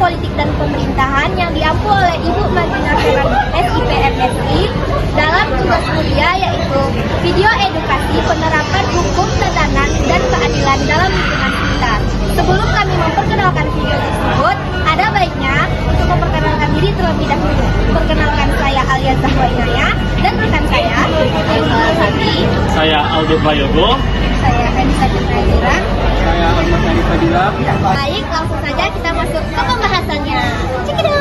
Politik dan Pemerintahan yang diampu oleh Ibu Martina Fernandes IPMSI dalam tugas kuliah yaitu Video Edukasi Penerapan Hukum Tatanan dan Keadilan dalam Lingkungan Sekitar. Sebelum kami memperkenalkan video tersebut, ada baiknya untuk memperkenalkan diri terlebih dahulu. Perkenalkan, saya Alia Zahwa Inaya dan rekan saya Hadi. Saya Aldo Prayogo. Saya Anissa Citra. Saya Ahmad Arif Fadila. Baik, langsung saja kita masuk ke pembahasannya. Cekidot.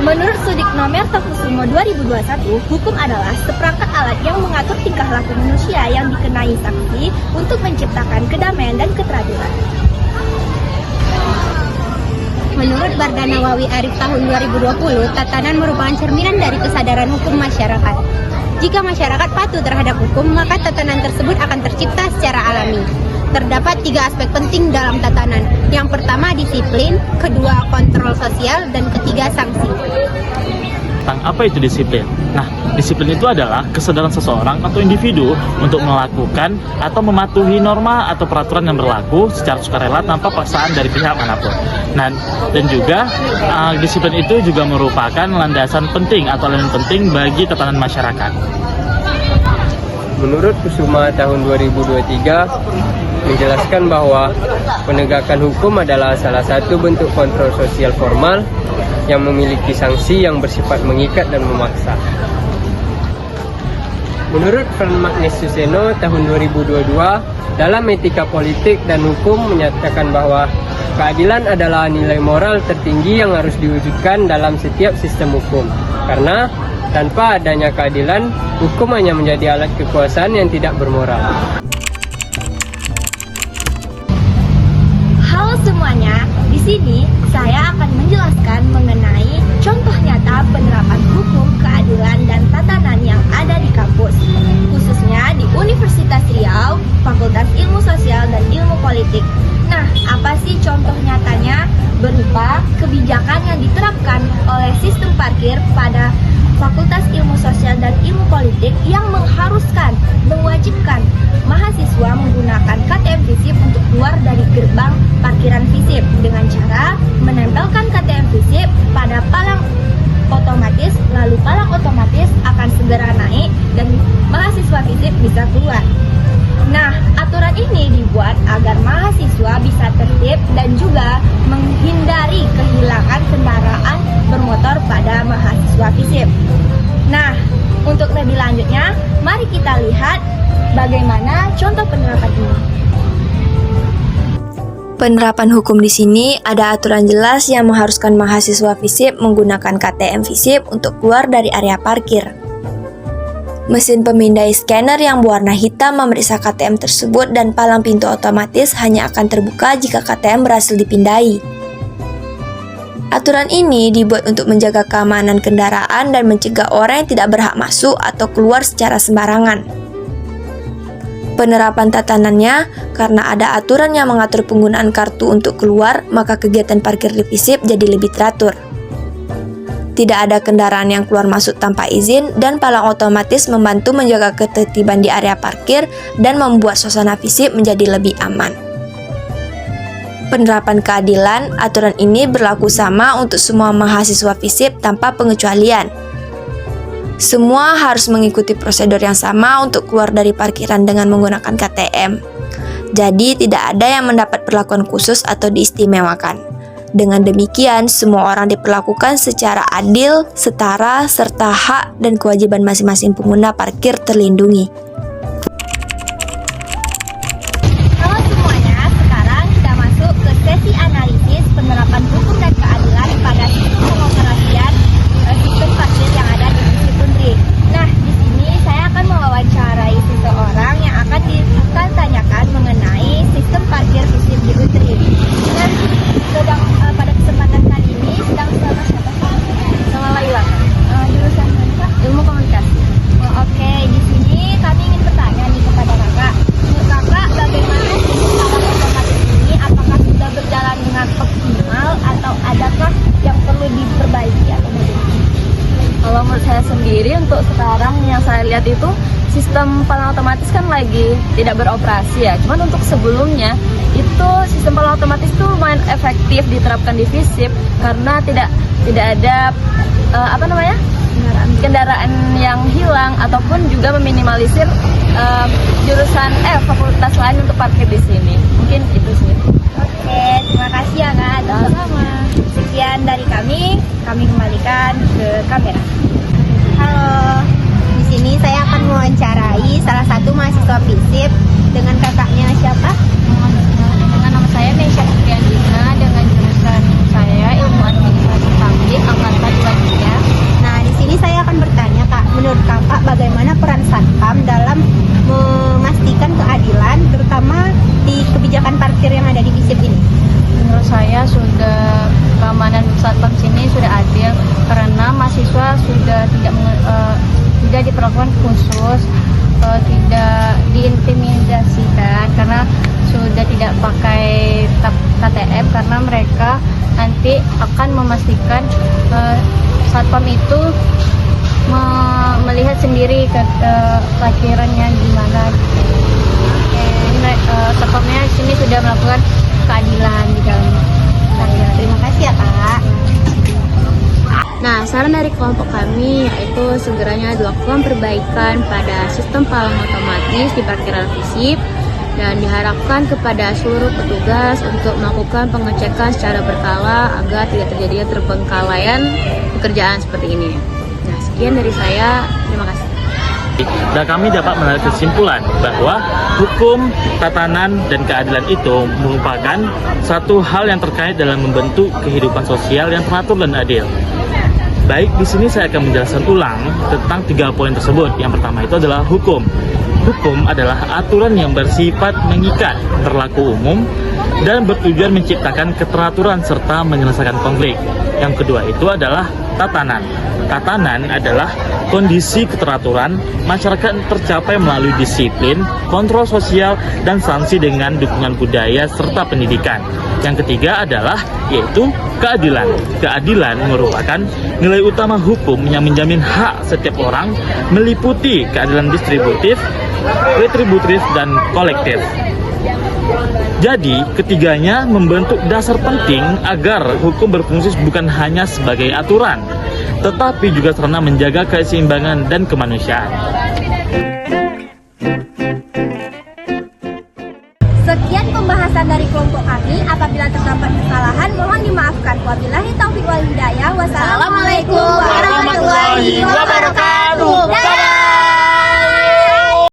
Menurut Sudik Nomer Tokusumo 2021, hukum adalah seperangkat alat yang mengatur tingkah laku manusia yang dikenai sanksi untuk menciptakan kedamaian dan keteraturan. Menurut Barda Nawawi Arif tahun 2020, tatanan merupakan cerminan dari kesadaran hukum masyarakat. Jika masyarakat patuh terhadap hukum, maka tatanan tersebut akan tercipta secara alami. Terdapat 3 aspek penting dalam tatanan. Yang pertama disiplin, kedua kontrol sosial, dan ketiga sanksi. Tentang apa itu disiplin? Nah, disiplin itu adalah kesadaran seseorang atau individu untuk melakukan atau mematuhi norma atau peraturan yang berlaku secara sukarela tanpa paksaan dari pihak manapun. Nah, dan juga disiplin itu juga merupakan landasan penting atau elemen penting bagi tatanan masyarakat. Menurut Kusuma tahun 2023 menjelaskan bahwa penegakan hukum adalah salah satu bentuk kontrol sosial formal yang memiliki sanksi yang bersifat mengikat dan memaksa. Menurut Franz Magnus Suseno tahun 2022 dalam Etika Politik dan Hukum menyatakan bahwa keadilan adalah nilai moral tertinggi yang harus diwujudkan dalam setiap sistem hukum. Karena tanpa adanya keadilan, hukum hanya menjadi alat kekuasaan yang tidak bermoral. Halo semuanya, di sini saya akan menjelaskan mengenai contoh nyata penerapan hukum, keadilan, dan tatanan yang ada di kampus, khususnya di Universitas Riau, Fakultas Ilmu Sosial dan Ilmu Politik. Nah, apa sih contoh nyatanya? Berupa kebijakan yang diterapkan oleh sistem parkir pada Fakultas Ilmu Sosial dan Ilmu Politik yang mewajibkan mahasiswa menggunakan KTM Visip untuk keluar dari gerbang parkiran Visip dengan cara menempelkan KTM Visip pada palang otomatis, lalu palang otomatis akan segera naik dan mahasiswa Visip bisa keluar. Nah, aturan ini dibuat agar mahasiswa bisa tertib dan juga menghindari kehilangan kendaraan bermotor pada mahasiswa Visip. Nah, untuk lebih lanjutnya, mari kita lihat bagaimana contoh penerapan ini. Penerapan hukum di sini ada aturan jelas yang mengharuskan mahasiswa Visip menggunakan KTM Visip untuk keluar dari area parkir. Mesin pemindai scanner yang berwarna hitam memeriksa KTM tersebut dan palang pintu otomatis hanya akan terbuka jika KTM berhasil dipindai. Aturan ini dibuat untuk menjaga keamanan kendaraan dan mencegah orang yang tidak berhak masuk atau keluar secara sembarangan. Penerapan tatanannya, karena ada aturan yang mengatur penggunaan kartu untuk keluar, maka kegiatan parkir di Visip jadi lebih teratur. Tidak ada kendaraan yang keluar masuk tanpa izin dan palang otomatis membantu menjaga ketertiban di area parkir dan membuat suasana Visip menjadi lebih aman. Penerapan keadilan, aturan ini berlaku sama untuk semua mahasiswa Visip tanpa pengecualian. Semua harus mengikuti prosedur yang sama untuk keluar dari parkiran dengan menggunakan KTM. Jadi tidak ada yang mendapat perlakuan khusus atau diistimewakan. Dengan demikian, semua orang diperlakukan secara adil, setara, serta hak dan kewajiban masing-masing pengguna parkir terlindungi. Halo semuanya, sekarang kita masuk ke sesi analisis penerapan hukum dan keadilan pada sistem pengoperasian sistem parkir yang ada di Visip Unri. Nah, di sini saya akan mewawancarai seseorang yang akan ditanyakan mengenai sistem parkir Visip di Unri. Dan pada kesempatan kali ini sedang bersama siapa? Sama Laila. Jurusan apa? Ilmu komunikasi. Oke, di sini kami ingin bertanya nih kepada kakak. Menurut kakak, bagaimana sistem palang otomatis ini? Apakah sudah berjalan dengan optimal atau adakah yang perlu diperbaiki atau bagaimana? Kalau menurut saya sendiri untuk sekarang yang saya lihat itu sistem palang otomatis kan lagi tidak beroperasi ya. Cuman untuk sebelumnya itu sistem palang otomatis itu lumayan efektif diterapkan di FISIP karena tidak ada kendaraan yang hilang ataupun juga meminimalisir fakultas lain untuk parkir di sini. Mungkin itu sih. Oke, terima kasih ya Kak. Sama-sama. Sekian dari kami kembalikan ke kamera. Halo, di sini saya akan mewawancarai salah satu mahasiswa FISIP dengan kakaknya siapa? Dengan nama saya Mesya Fitriandina dengan jurusan saya Ilmu Administrasi Publik angkatan 23. Nah, di sini saya akan bertanya Kak, menurut Kakak bagaimana peran Satpam dalam memastikan keadilan terutama di kebijakan parkir yang ada di FISIP ini? Menurut saya sudah keamanan Satpam sini sudah adil karena mahasiswa sudah tidak diperlakukan khusus, tidak diintimidasikan karena sudah tidak pakai KTM karena mereka nanti akan memastikan Satpam itu melihat sendiri ke parkirannya gimana. Satpamnya sini sudah melakukan keadilan di dalam parkiran. Terima kasih ya Kak. Nah, saran dari kelompok kami yaitu segeranya dilakukan perbaikan pada sistem palang otomatis di parkiran FISIP dan diharapkan kepada seluruh petugas untuk melakukan pengecekan secara berkala agar tidak terjadi terbengkalaian pekerjaan seperti ini. Nah, sekian dari saya. Terima kasih. Dan kami dapat menarik kesimpulan bahwa hukum, tatanan, dan keadilan itu merupakan satu hal yang terkait dalam membentuk kehidupan sosial yang teratur dan adil. Baik, di sini saya akan menjelaskan ulang tentang 3 poin tersebut. Yang pertama itu adalah hukum. Hukum adalah aturan yang bersifat mengikat, berlaku umum, dan bertujuan menciptakan keteraturan serta menyelesaikan konflik. Yang kedua itu adalah tatanan. Tatanan adalah kondisi keteraturan masyarakat tercapai melalui disiplin, kontrol sosial, dan sanksi dengan dukungan budaya serta pendidikan. Yang ketiga adalah yaitu keadilan. Keadilan merupakan nilai utama hukum yang menjamin hak setiap orang meliputi keadilan distributif, retributif, dan kolektif. Jadi, ketiganya membentuk dasar penting agar hukum berfungsi bukan hanya sebagai aturan, tetapi juga sarana menjaga keseimbangan dan kemanusiaan.